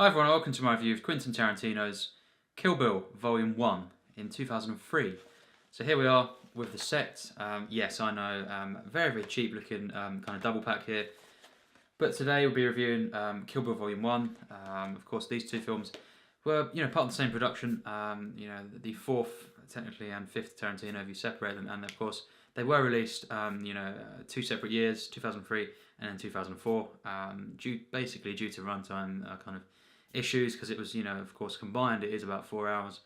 Hi everyone, welcome to my review of Quentin Tarantino's Kill Bill Volume 1 in 2003. So here we are with the set. Yes, I know, very cheap looking kind of double pack here. But today we'll be reviewing Kill Bill Volume 1. Of course, these two films were part of the same production. The fourth, technically, and fifth Tarantino, if you separate them. And of course, they were released, 2 separate years, 2003 and then 2004, basically due to runtime kind of issues, because it was, of course, combined it is about 4 hours.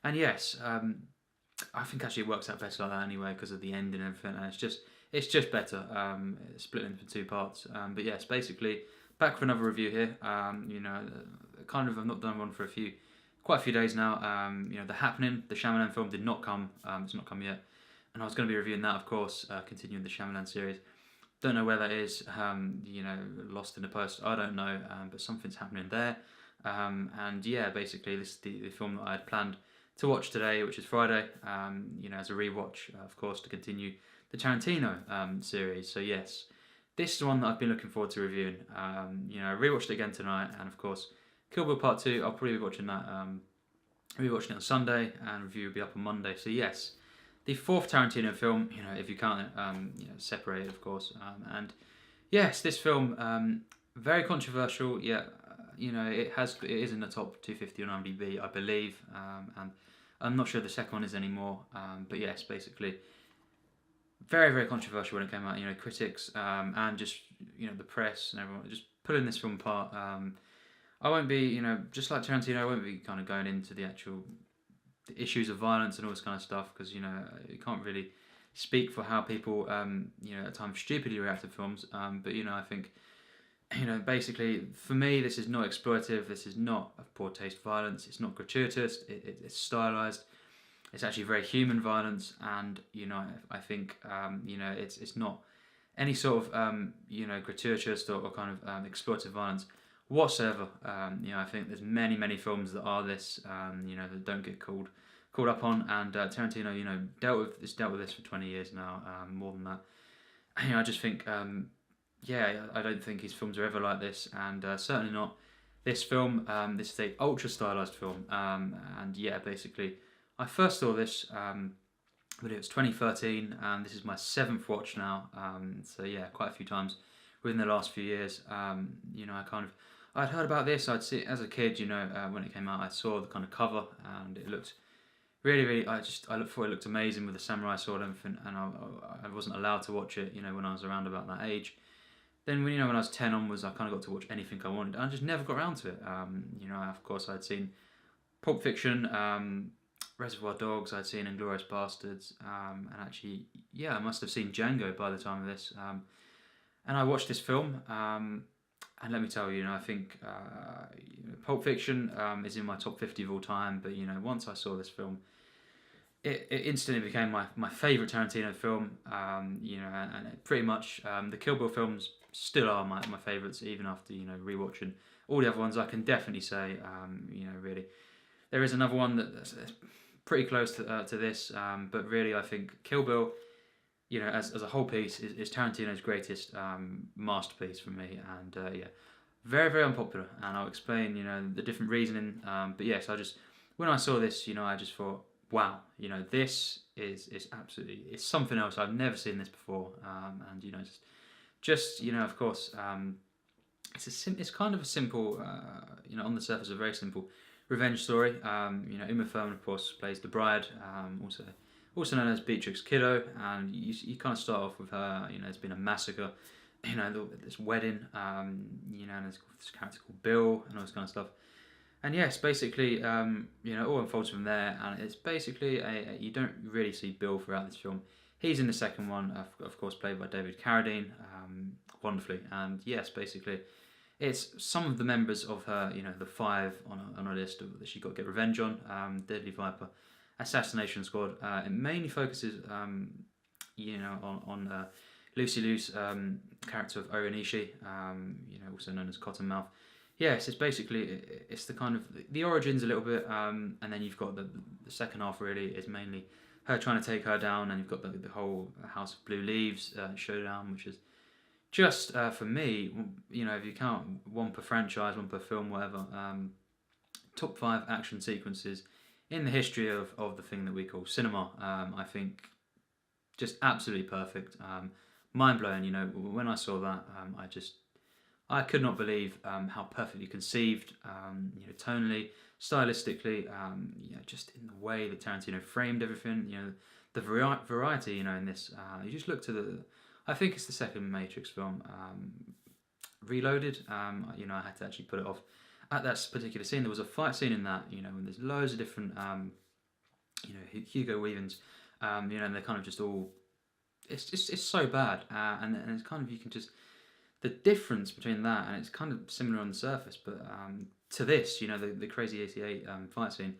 And yes, I think actually it works out better like that anyway, because of the ending and everything, and it's just better, split into 2 parts. But yes, basically back for another review here. Kind of I've not done one for quite a few days now. The Happening, the Shyamalan film, did not come. It's not come yet, and I was going to be reviewing that, of course, continuing the Shyamalan series. Don't know where that is. Lost in the post. I don't know, but something's happening there. And yeah, basically this is the film that I had planned to watch today, which is Friday. As a rewatch, of course, to continue the Tarantino series. So yes, this is one that I've been looking forward to reviewing. I rewatched it again tonight, and of course, Kill Bill Part 2. I'll probably be watching that. Rewatching it on Sunday, and review will be up on Monday. So yes, the fourth Tarantino film. If you count it, separated, of course. And yes, this film, very controversial. Yeah. It is in the top 250 on IMDb, I believe, and I'm not sure the second one is anymore. But yes, basically, very controversial when it came out. Critics and just the press and everyone just pulling this film apart. I won't be, just like Tarantino, I won't be kind of going into the actual issues of violence and all this kind of stuff, because you can't really speak for how people at times stupidly react to films. But I think. Basically, for me, this is not exploitative. This is not of poor taste violence. It's not gratuitous. It's stylized. It's actually very human violence, and I think it's not any sort of gratuitous or kind of exploitative violence whatsoever. I think there's many films that are this, that don't get called up on, and Tarantino, dealt with this for 20 years now, more than that. I just think. I don't think his films are ever like this, and certainly not this film. This is a ultra stylized film, and yeah, basically, I first saw this, but it was 2013, and this is my 7th watch now. So yeah, quite a few times within the last few years. I'd heard about this. I'd see it as a kid. When it came out, I saw the kind of cover, and it looked really. I thought it looked amazing with the samurai sword and everything, and I wasn't allowed to watch it. When I was around about that age. Then when I was 10 onwards, I kind of got to watch anything I wanted. I just never got around to it. Of course, I'd seen Pulp Fiction, Reservoir Dogs. I'd seen Inglourious Bastards, and actually, I must have seen Django by the time of this. And I watched this film, and let me tell you, I think Pulp Fiction is in my top 50 of all time. But once I saw this film, it instantly became my favourite Tarantino film. And it pretty much the Kill Bill films still are my favourites, even after rewatching all the other ones. I can definitely say really there is another one that's pretty close to this, but really I think Kill Bill as a whole piece is Tarantino's greatest masterpiece for me. And very unpopular, and I'll explain the different reasoning. But yes, when I saw this, I just thought, wow, this is absolutely, it's something else. I've never seen this before, and of course, it's kind of a simple, on the surface, a very simple revenge story. Uma Thurman, of course, plays the bride, also known as Beatrix Kiddo, and you kind of start off with her. There's been a massacre, this wedding, and there's this character called Bill and all this kind of stuff. And yes, basically, all unfolds from there, and it's basically you don't really see Bill throughout this film. He's in the second one, of course, played by David Carradine, wonderfully. And yes, basically, it's some of the members of her, the 5 on a list that she got to get revenge on, Deadly Viper, Assassination Squad. It mainly focuses, on Lucy Liu's character of Orenishi, also known as Cottonmouth. Yes, it's basically, it's the kind of the origins a little bit, and then you've got the second half really is mainly her trying to take her down, and you've got the whole House of Blue Leaves showdown, which is just for me, if you count one per franchise, one per film, whatever, top 5 action sequences in the history of the thing that we call cinema. I think just absolutely perfect, mind blowing. When I saw that, I could not believe how perfectly conceived, tonally, stylistically, just in the way that Tarantino framed everything. The variety, in this. You just look to I think it's the second Matrix film, Reloaded. I had to actually put it off at that particular scene. There was a fight scene in that, when there's loads of different, Hugo Weavings, and they're kind of just all. It's so bad, and it's kind of you can just. The difference between that and it's kind of similar on the surface, but to this, the Crazy 88 fight scene,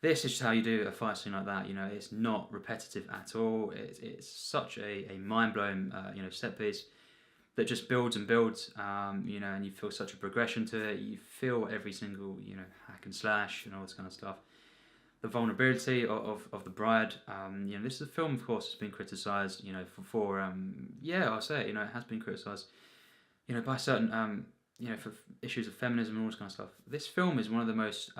this is just how you do a fight scene like that. It's not repetitive at all. It's such a mind-blowing, set piece that just builds and builds, and you feel such a progression to it. You feel every single, hack and slash and all this kind of stuff. The vulnerability of the bride, this is a film, of course, that's been criticised, for I'll say it, it has been criticised, by certain, for issues of feminism and all this kind of stuff. This film is one of the most,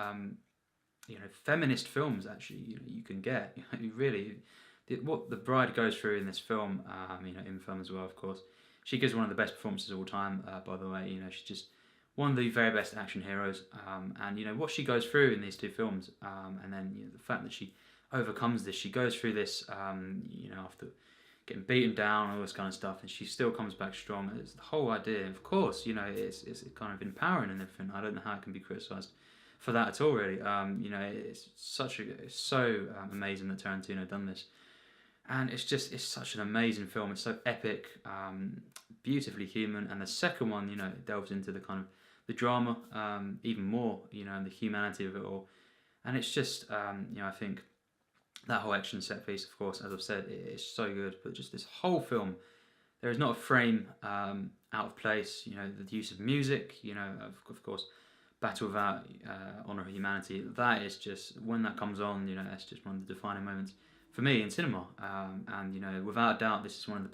feminist films, actually, you can get. Really, what the bride goes through in this film, in film as well, of course. She gives one of the best performances of all time, by the way. She's just one of the very best action heroes, and what she goes through in these two films, and then the fact that she overcomes this, she goes through this, after getting beaten down, all this kind of stuff, and she still comes back strong. It's the whole idea, of course, it's kind of empowering and everything. I don't know how it can be criticised for that at all, really. It's so amazing that Tarantino done this, and it's such an amazing film. It's so epic, beautifully human, and the second one, it delves into the kind of the drama even more, and the humanity of it all, and it's just, I think that whole action set piece, of course, as I've said, it is so good. But just this whole film, there is not a frame out of place. The use of music, of course, Battle Without Honor of Humanity. That is just, when that comes on, that's just one of the defining moments for me in cinema. And without a doubt, this is one of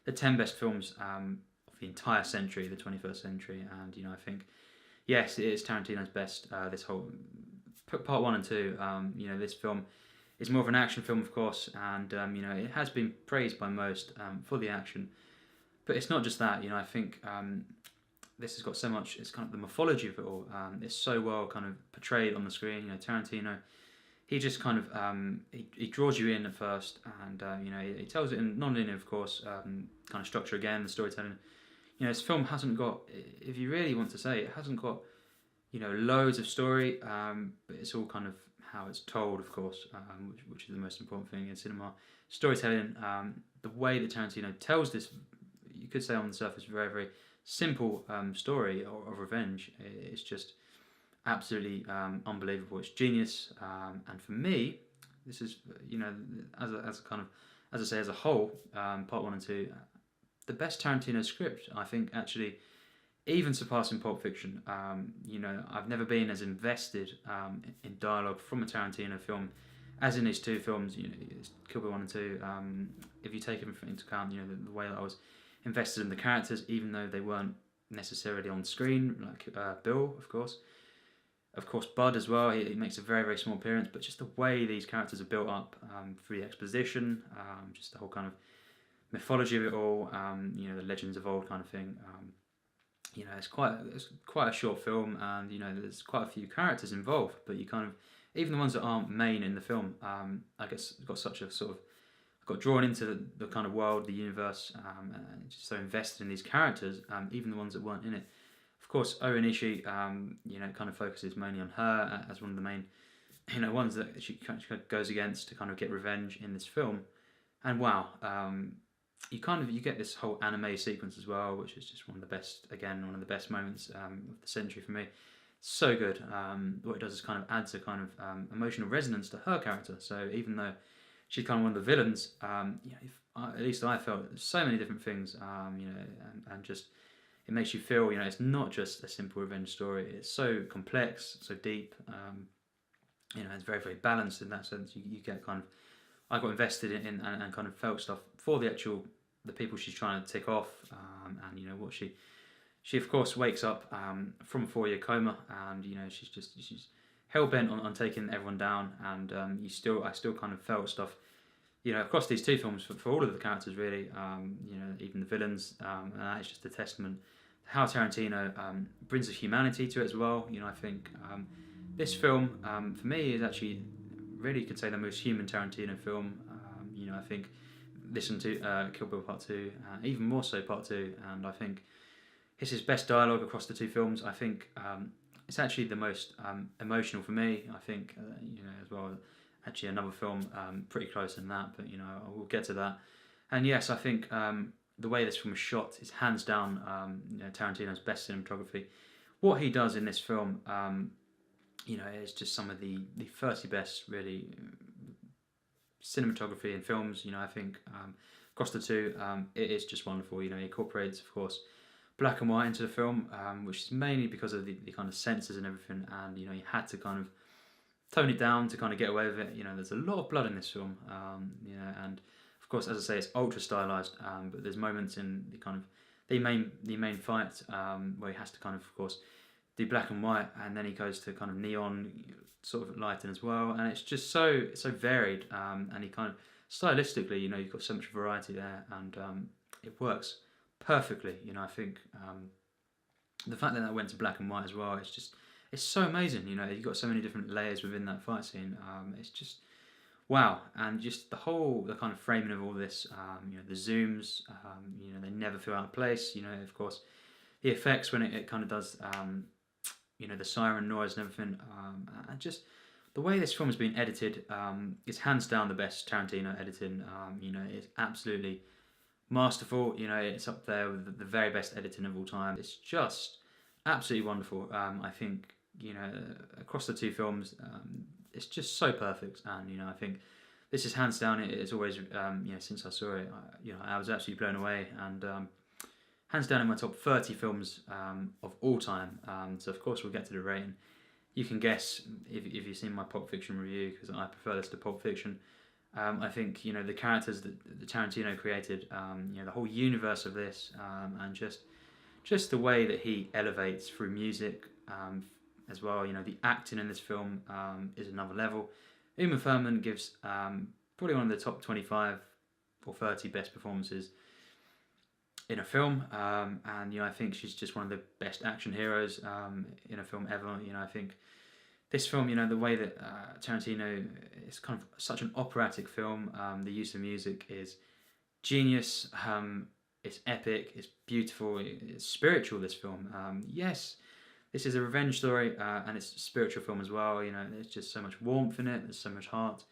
the 10 best films of the entire century, the 21st century. And I think, yes, it is Tarantino's best. This whole part 1 and 2. This film. It's more of an action film, of course, and it has been praised by most for the action. But it's not just that. I think this has got so much. It's kind of the mythology of it all. It's so well kind of portrayed on the screen. Tarantino, he just kind of he draws you in at first, and he tells it in non-linear, of course, kind of structure again, the storytelling. This film hasn't got, if you really want to say, it hasn't got loads of story, but it's all kind of how it's told, of course, which is the most important thing in cinema. Storytelling, the way that Tarantino tells this, you could say on the surface, very, very simple story of revenge. It's just absolutely unbelievable. It's genius, and for me, this is, as a kind of, as I say, as a whole, part 1 and 2, the best Tarantino script, I think, actually, even surpassing Pulp Fiction. I've never been as invested in dialogue from a Tarantino film as in these two films. Kill Bill 1 and 2. If you take them into account, the way that I was invested in the characters, even though they weren't necessarily on screen, like Bill, of course. Of course, Bud as well. He makes a very, very small appearance, but just the way these characters are built up through the exposition, just the whole kind of mythology of it all. The legends of old kind of thing. It's quite a short film, and there's quite a few characters involved, but you kind of, even the ones that aren't main in the film, I guess got such a sort of, got drawn into the kind of world, the universe, and just so invested in these characters, even the ones that weren't in it. Of course, Onishi, kind of focuses mainly on her as one of the main, ones that she kind of goes against to kind of get revenge in this film, and wow. You get this whole anime sequence as well, which is just one of the best moments of the century for me. So good. What it does is kind of adds a kind of emotional resonance to her character. So even though she's kind of one of the villains, at least I felt so many different things, and just it makes you feel, it's not just a simple revenge story. It's so complex, so deep. It's very, very balanced in that sense. You get kind of, I got invested in and kind of felt stuff for the people she's trying to tick off, and you know what she of course wakes up from a 4-year coma, and you know she's hell bent on taking everyone down, and I still kind of felt stuff, you know, across these two films for all of the characters really, you know, even the villains, and that is just a testament to how Tarantino brings a humanity to it as well. You know, I think this film for me is actually really, you could say, the most human Tarantino film. You know, I think listen to Kill Bill Part 2, even more so Part 2, and I think it's his best dialogue across the two films. I think it's actually the most emotional for me. I think, you know, as well, actually another film pretty close in that, but, you know, we'll get to that. And yes, I think the way this film is shot is hands down you know, Tarantino's best cinematography. What he does in this film, you know, is just some of the 30 best, really, cinematography in films. You know, I think across the two, it is just wonderful. You know, he incorporates, of course, black and white into the film, which is mainly because of the kind of censors and everything, and you know, he had to kind of tone it down to kind of get away with it. You know, there's a lot of blood in this film, you know, and of course, as I say, it's ultra stylized, but there's moments in the kind of the main fight where he has to kind of course do black and white, and then he goes to kind of neon sort of lighting as well, and it's just so varied, and he kind of stylistically, you know, you've got so much variety there, and it works perfectly. You know, I think the fact that went to black and white as well, it's so amazing. You know, you've got so many different layers within that fight scene. It's just wow, and just the kind of framing of all this. You know, the zooms. You know, they never feel out of place. You know, of course, the effects when it kind of does. You know, the siren noise and everything, and just the way this film has been edited is hands down the best Tarantino editing. You know, it's absolutely masterful. You know, it's up there with the very best editing of all time. It's just absolutely wonderful. I think, you know, across the two films, it's just so perfect, and you know, I think this is hands down. It's always, you know, since I saw it, you know, I was absolutely blown away, and hands down in my top 30 films of all time. So of course we'll get to the rating. You can guess if you've seen my Pulp Fiction review, because I prefer this to Pulp Fiction. I think, you know, the characters that Tarantino created, you know, the whole universe of this, and just the way that he elevates through music as well. You know, the acting in this film is another level. Thurman gives probably one of the top 25 or 30 best performances in a film, and you know, I think she's just one of the best action heroes in a film ever. You know, I think this film, you know, the way that Tarantino is kind of such an operatic film, the use of music is genius, it's epic, it's beautiful, it's spiritual, this film. Yes, this is a revenge story, and it's a spiritual film as well. You know, there's just so much warmth in it, there's so much heart.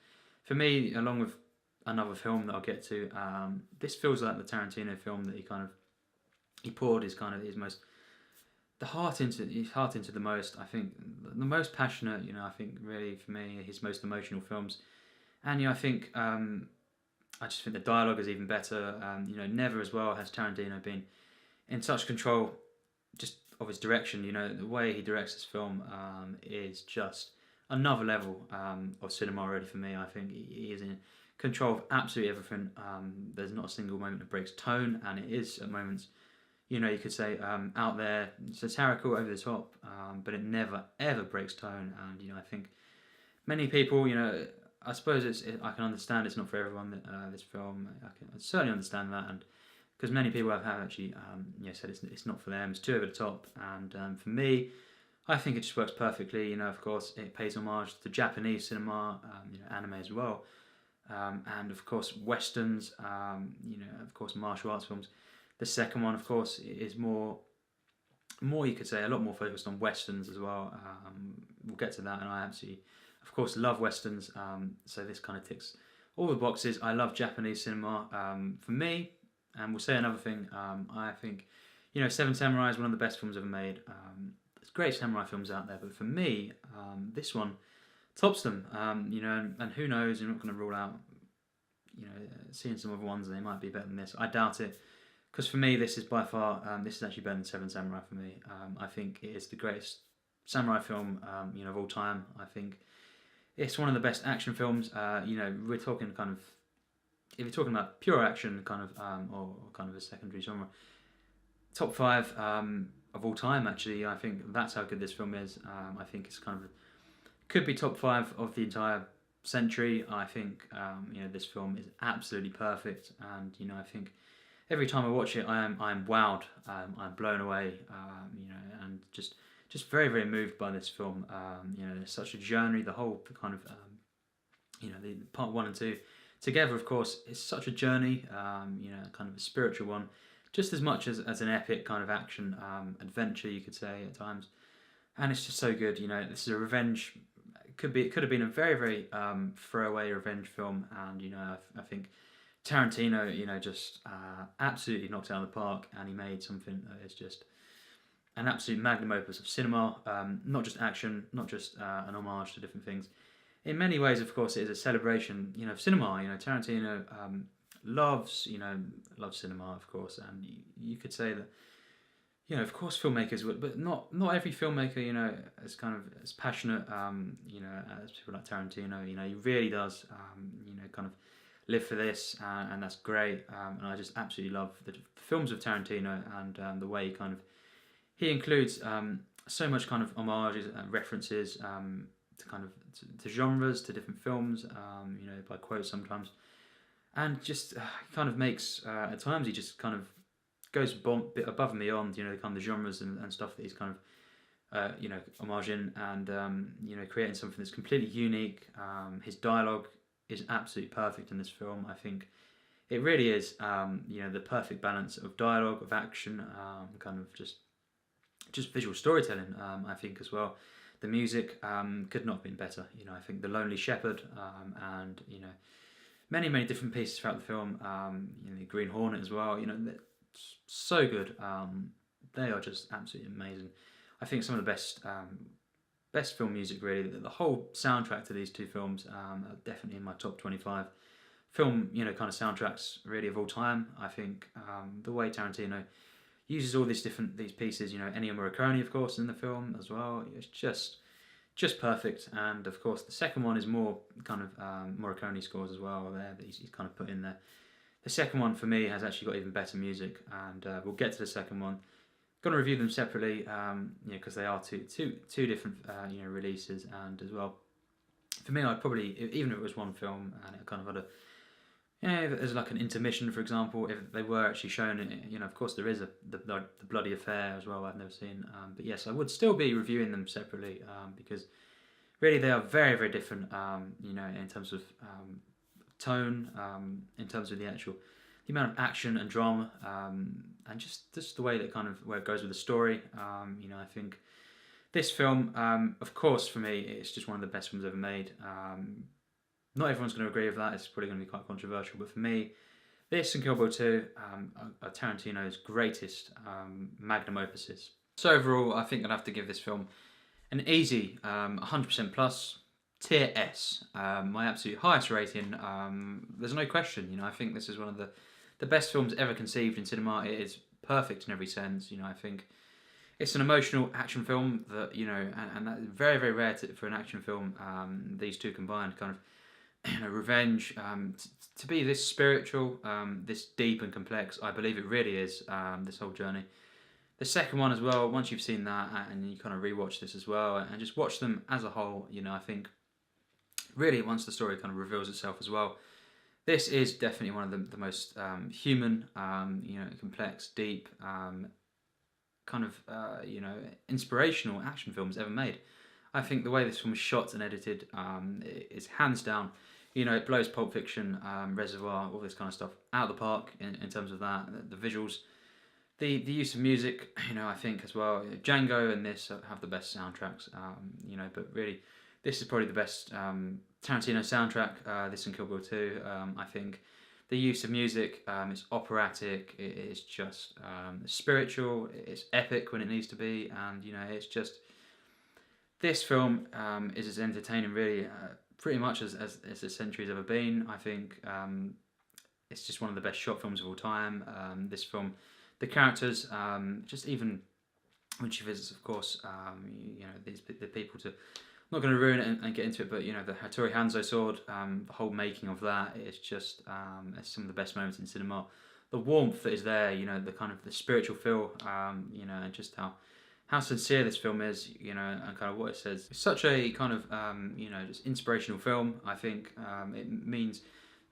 For me, along with another film that I'll get to, this feels like the Tarantino film that he poured his heart into the most. I think the most passionate, you know, I think really for me his most emotional films, and you know, I think I just think the dialogue is even better. You know, never as well has Tarantino been in such control just of his direction. You know, the way he directs this film is just another level of cinema already for me. I think he is in control of absolutely everything. There's not a single moment that breaks tone, and it is at moments, you know, you could say out there, satirical, over the top, but it never ever breaks tone. And you know, I think many people, you know, I suppose I can understand it's not for everyone. This film, I certainly understand that, and because many people have actually, you know, said it's not for them. It's too over the top, and for me, I think it just works perfectly. You know, of course, it pays homage to Japanese cinema, you know, anime as well. And of course westerns, you know, of course martial arts films. The second one, of course, is more you could say a lot more focused on westerns as well. We'll get to that, and I absolutely, of course, love westerns. So this kind of ticks all the boxes. I love Japanese cinema. For me, and we'll say another thing. I think, you know, Seven Samurai is one of the best films ever made. There's great samurai films out there, but for me, this one tops them. You know, and who knows? You're not going to rule out, you know, seeing some other ones, they might be better than this. I doubt it, because for me, this is by far, this is actually better than Seven Samurai for me. I think it is the greatest samurai film, you know, of all time. I think it's one of the best action films. You know, we're talking kind of, if you're talking about pure action, kind of, or kind of a secondary genre, top 5 of all time. Actually, I think that's how good this film is. I think it's kind of could be top 5 of the entire century. I think this film is absolutely perfect, and I think every time I watch it, I'm wowed. I'm blown away. And just very very moved by this film. It's such a journey. The whole kind of the part 1 and 2 together, of course, is such a journey. Kind of a spiritual one, just as much as an epic kind of action adventure, you could say at times. And it's just so good. This is a revenge. It could have been a very very throwaway revenge film, and I think Tarantino, just absolutely knocked it out of the park, and he made something that is just an absolute magnum opus of cinema. Not just action, not just an homage to different things. In many ways, of course, it is a celebration, of cinema. Tarantino loves cinema, of course, and you could say that. Of course, filmmakers would, but not every filmmaker, is kind of as passionate, as people like Tarantino. He really does, kind of live for this, and that's great. And I just absolutely love the films of Tarantino, and the way he includes so much kind of homages and references to kind of to genres, to different films, by quotes sometimes, and just kind of makes at times he just kind of goes a bit above and beyond, the kind of the genres and stuff that he's kind of, homaging, and creating something that's completely unique. His dialogue is absolutely perfect in this film. I think it really is, the perfect balance of dialogue, of action, kind of just visual storytelling. I think as well, the music could not have been better. I think The Lonely Shepherd, and many different pieces throughout the film. The Green Hornet as well. So good. They are just absolutely amazing. I think some of the best film music, really. The whole soundtrack to these two films are definitely in my top 25 film, kind of soundtracks really of all time. I think the way Tarantino uses all these pieces, Ennio Morricone, of course, in the film as well. It's just perfect. And of course, the second one is more kind of Morricone scores as well there that he's kind of put in there. The second one for me has actually got even better music, and we'll get to the second one. Going to review them separately, because they are two different releases, and as well, for me, I'd probably, even if it was one film and it kind of had if there's like an intermission, for example, if they were actually shown, of course there is the Bloody Affair as well. I've never seen, but yes, I would still be reviewing them separately, because really they are very very different, in terms of tone, in terms of the amount of action and drama, and just the way that kind of where it goes with the story. I think this film, of course, for me, it's just one of the best films ever made. Not everyone's going to agree with that. It's probably going to be quite controversial, but for me, this and Kill Bill 2 are Tarantino's greatest magnum opuses. So overall, I think I'd have to give this film an easy 100% plus. Tier S, my absolute highest rating. There's no question. I think this is one of the best films ever conceived in cinema. It is perfect in every sense. I think it's an emotional action film that and that's very very rare for an action film. These two combined, kind of revenge, to be this spiritual, this deep and complex. I believe it really is. This whole journey. The second one as well. Once you've seen that and you kind of rewatch this as well, and just watch them as a whole. I think. Really, once the story kind of reveals itself as well, this is definitely one of the most human, complex, deep, kind of inspirational action films ever made. I think the way this film is shot and edited is hands down. It blows Pulp Fiction, Reservoir, all this kind of stuff out of the park in terms of that. The visuals, the use of music, I think as well. Django and this have the best soundtracks, but really. This is probably the best Tarantino soundtrack, this and Kill Bill 2. I think the use of music, it's operatic, it's just spiritual, it's epic when it needs to be, and it's just... This film is as entertaining, really, pretty much as the century's ever been. I think it's just one of the best shot films of all time. This film, the characters, just even when she visits, of course, the people to... I'm not going to ruin it and get into it, but the Hattori Hanzo sword, the whole making of that, it's just it's some of the best moments in cinema. the warmth that is there, you know, the kind of the spiritual feel, you know, and just how sincere this film is, you know, and kind of what it says. It's such a kind of, you know, just inspirational film. I think it means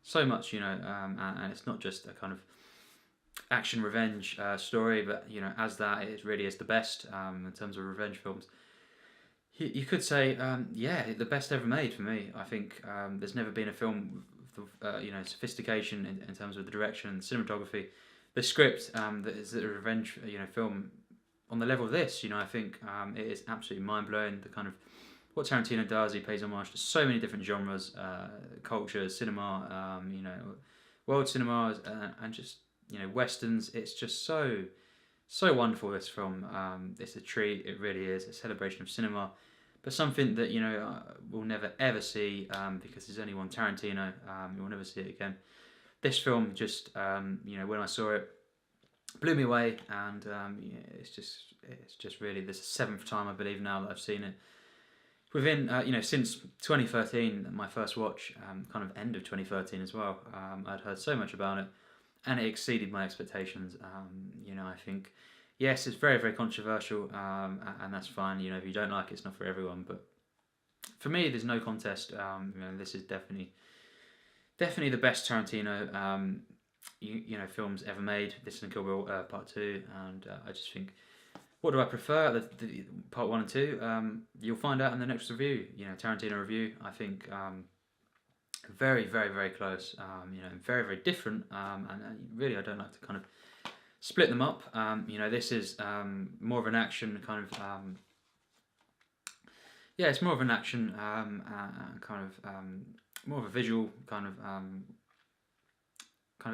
so much, you know, and it's not just a kind of action revenge story, but, you know, as that, it really is the best in terms of revenge films. You could say, yeah, the best ever made for me. I think there's never been a film with you know, sophistication in terms of the direction, cinematography, the script that is a revenge, you know, film on the level of this. You know, I think it is absolutely mind blowing. The kind of what Tarantino does, he pays homage to so many different genres, cultures, cinema, you know, world cinemas, and just, you know, westerns. It's just so wonderful, this film. It's a treat. It really is a celebration of cinema, but something that, you know, we'll never ever see because there's only one Tarantino. You'll never see it again. This film just, you know, when I saw it, blew me away, and yeah, it's just really this is the 7th time I believe now that I've seen it. Within you know, since 2013, my first watch, kind of end of 2013 as well. I'd heard so much about it, and it exceeded my expectations. You know, I think, yes, it's very, very controversial, and that's fine. You know, if you don't like it, it's not for everyone. But for me, there's no contest. You know, this is definitely the best Tarantino, you know, films ever made. This and Kill Bill Part 2, and I just think, what do I prefer? The Part 1 and 2. You'll find out in the next review. You know, Tarantino review. I think. Very, very, very close. You know, very, very different. And really, I don't like to kind of split them up. You know, this is more of an action kind of. Yeah, it's more of an action kind of more of a visual kind of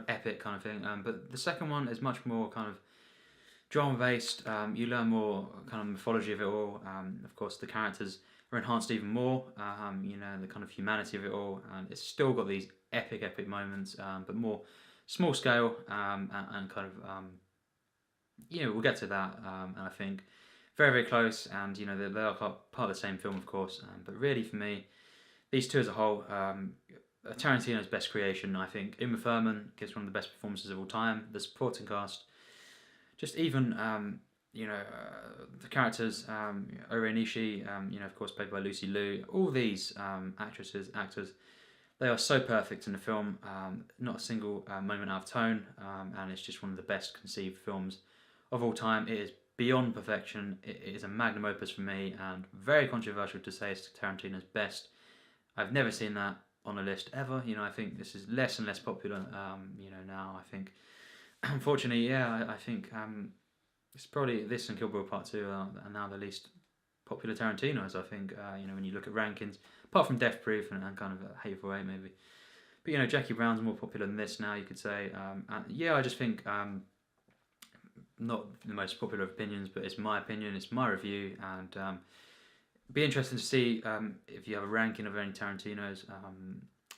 epic kind of thing. But the second one is much more kind of drama based. You learn more kind of mythology of it all. Of course, the characters are enhanced even more. You know, the kind of humanity of it all, and it's still got these epic moments, but more small scale, and kind of you know, we'll get to that. And I think very, very close, and you know, they are part of the same film, of course. But really, for me, these two as a whole, Tarantino's best creation. I think Thurman gives one of the best performances of all time. The supporting cast, just even you know, the characters, Ori Nishi, you know, of course, played by Lucy Liu. All these actors, they are so perfect in the film. Not a single moment out of tone, and it's just one of the best conceived films of all time. It is beyond perfection. It is a magnum opus for me, and very controversial to say it's Tarantino's best. I've never seen that on a list ever. You know, I think this is less and less popular. You know, now I think, unfortunately, yeah, I think. It's probably this and Kill Bill Part 2 are now the least popular Tarantino's, I think, you know, when you look at rankings, apart from Death Proof and kind of Hateful Eight, maybe. But, you know, Jackie Brown's more popular than this now, you could say. Yeah, I just think, not the most popular opinions, but it's my opinion, it's my review, and be interesting to see if you have a ranking of any Tarantino's,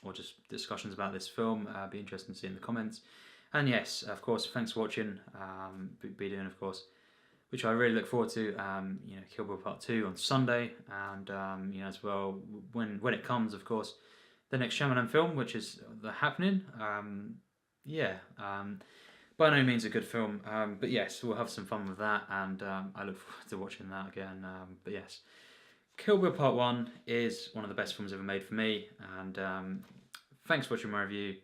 or just discussions about this film. Be interesting to see in the comments. And yes, of course, thanks for watching. Be doing, of course, which I really look forward to. You know, Kill Bill Part 2 on Sunday, and you know, as well, when it comes, of course, the next Shyamalan film, which is The Happening. Yeah, by no means a good film, but yes, we'll have some fun with that, and I look forward to watching that again. But yes, Kill Bill Part 1 is one of the best films ever made for me, and thanks for watching my review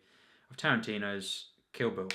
of Tarantino's Kill Bill.